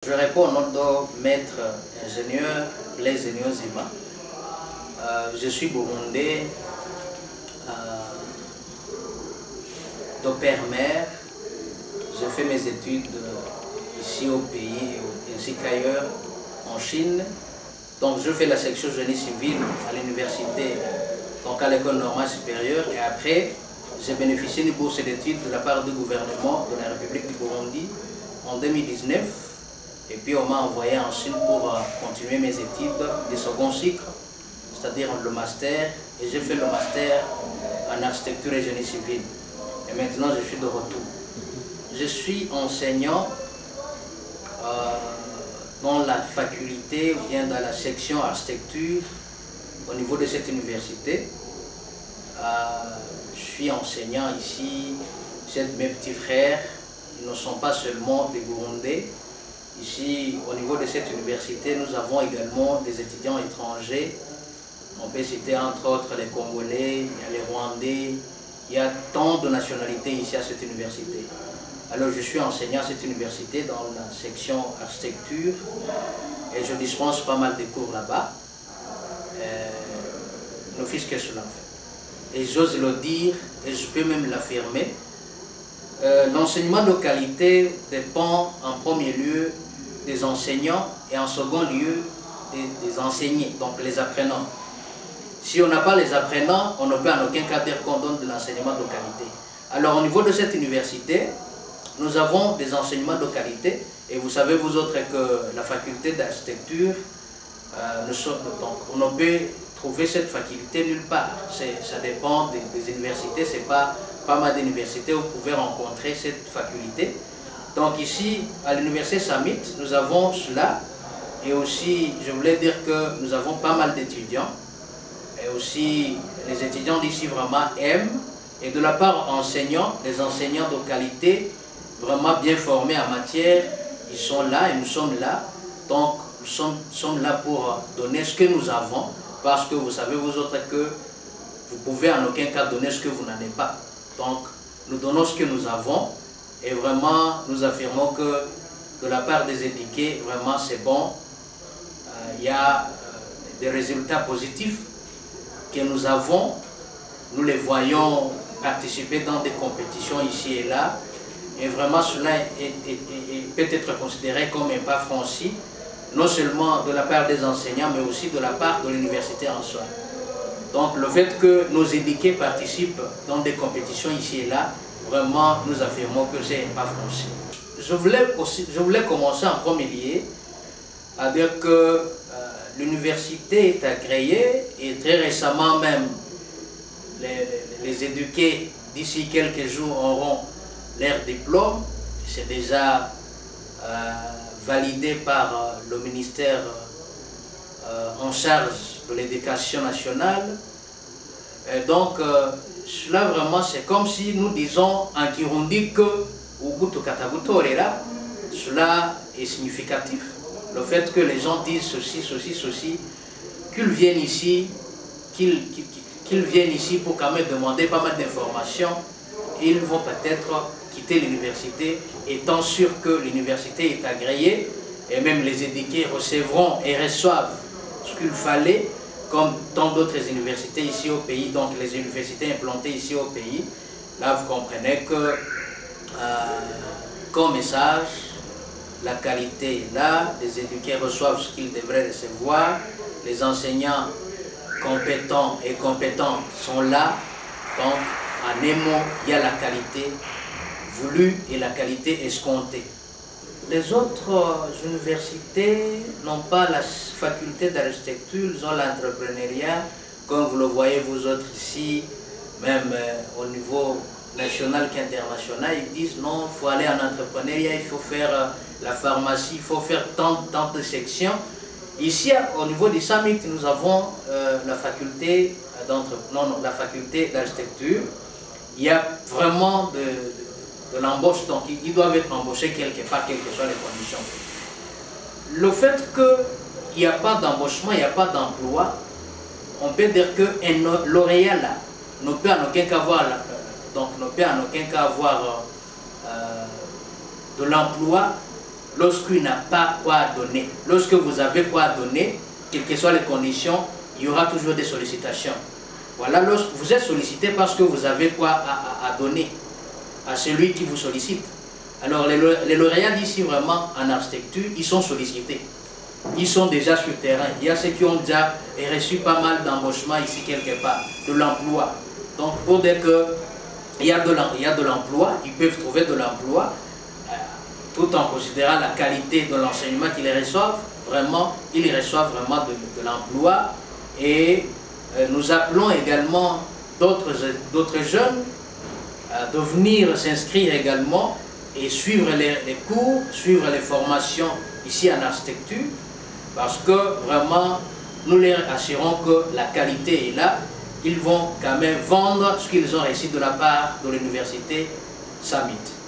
Je réponds au nom de maître ingénieur Blaise Nyonzima. Je suis burundais de père-mère. J'ai fait mes études ici au pays ainsi qu'ailleurs en Chine. Donc je fais la section génie civil à l'université, donc à l'école normale supérieure. Et après, j'ai bénéficié d'une bourse d'études de la part du gouvernement de la République du Burundi en 2019. Et puis on m'a envoyé en Chine pour continuer mes études de second cycle, c'est-à-dire le master. Et j'ai fait le master en architecture et génie civil. Et maintenant je suis de retour. Je suis enseignant dans la faculté ou bien dans la section architecture au niveau de cette université. Je suis enseignant ici. J'ai mes petits frères, ils ne sont pas seulement des Burundais. Ici, au niveau de cette université, nous avons également des étudiants étrangers. On peut citer entre autres les Congolais, il y a les Rwandais, il y a tant de nationalités ici à cette université. Alors je suis enseignant à cette université dans la section architecture et je dispense pas mal de cours là-bas. L'office que cela fait. Et j'ose le dire, et je peux même l'affirmer, l'enseignement de qualité dépend en premier lieu des enseignants et en second lieu des enseignés, donc les apprenants. Si on n'a pas les apprenants, on ne peut en aucun cas dire qu'on donne de l'enseignement de qualité. Alors au niveau de cette université, nous avons des enseignements de qualité et vous savez vous autres que la faculté d'architecture, on ne peut trouver cette faculté nulle part. Ça dépend des universités, c'est pas mal d'universités où vous pouvez rencontrer cette faculté. Donc ici, à l'université Summit, nous avons cela. Et aussi, je voulais dire que nous avons pas mal d'étudiants. Et aussi, les étudiants d'ici vraiment aiment. Et de la part enseignants, les enseignants de qualité, vraiment bien formés en matière, ils sont là et nous sommes là. Donc, nous sommes là pour donner ce que nous avons. Parce que vous savez, vous autres, que vous pouvez en aucun cas donner ce que vous n'en avez pas. Donc, nous donnons ce que nous avons et vraiment, nous affirmons que de la part des éduqués, vraiment, c'est bon. Il y a des résultats positifs que nous avons. Nous les voyons participer dans des compétitions ici et là. Et vraiment, cela peut être considéré comme un pas franchi, non seulement de la part des enseignants, mais aussi de la part de l'université en soi. Donc le fait que nos éduqués participent dans des compétitions ici et là, vraiment nous affirmons que c'est pas franchi. Je voulais commencer en premier lieu à dire que l'université est agréée et très récemment même les éduqués d'ici quelques jours auront leur diplôme. C'est déjà validé par le ministère en charge de l'éducation nationale. Et donc, cela vraiment, c'est comme si nous disons en Kirundi que cela est significatif. Le fait que les gens disent ceci, ceci, ceci, qu'ils viennent ici, qu'ils viennent ici pour quand même demander pas mal d'informations, ils vont peut-être quitter l'université, étant sûr que l'université est agréée, et même les éduqués recevront et reçoivent ce qu'il fallait, comme tant d'autres universités ici au pays, donc les universités implantées ici au pays. Là, vous comprenez que, comme message, la qualité est là, les éduqués reçoivent ce qu'ils devraient recevoir, les enseignants compétents et compétentes sont là, donc en un mot, il y a la qualité voulue et la qualité escomptée. Les autres universités n'ont pas la faculté d'architecture, ils ont l'entrepreneuriat, comme vous le voyez vous autres ici, même au niveau national qu'international, ils disent non, il faut aller en entrepreneuriat, il faut faire la pharmacie, il faut faire tant de sections. Ici, au niveau du Summit, nous avons la faculté d'architecture. Il y a vraiment de l'embauche, donc ils doivent être embauchés quelque part, quelles que soient les conditions. Le fait qu'il n'y a pas d'embauchement, il n'y a pas d'emploi, on peut dire qu'un lauréat là ne peut en aucun cas avoir de l'emploi lorsqu'il n'a pas quoi donner. Lorsque vous avez quoi donner, quelles que soient les conditions, il y aura toujours des sollicitations. Voilà, lorsque vous êtes sollicité parce que vous avez quoi à donner à celui qui vous sollicite. Alors les lauréats d'ici vraiment en architecture, ils sont sollicités. Ils sont déjà sur le terrain. Il y a ceux qui ont déjà reçu pas mal d'embauchements ici quelque part, de l'emploi. Donc pour dire qu'il y a de l'emploi, ils peuvent trouver de l'emploi, tout en considérant la qualité de l'enseignement qu'ils reçoivent. Vraiment, ils reçoivent vraiment de l'emploi. Et nous appelons également d'autres jeunes de venir s'inscrire également et suivre les cours, suivre les formations ici en architecture, parce que vraiment, nous leur assurons que la qualité est là. Ils vont quand même vendre ce qu'ils ont reçu de la part de l'université Summit.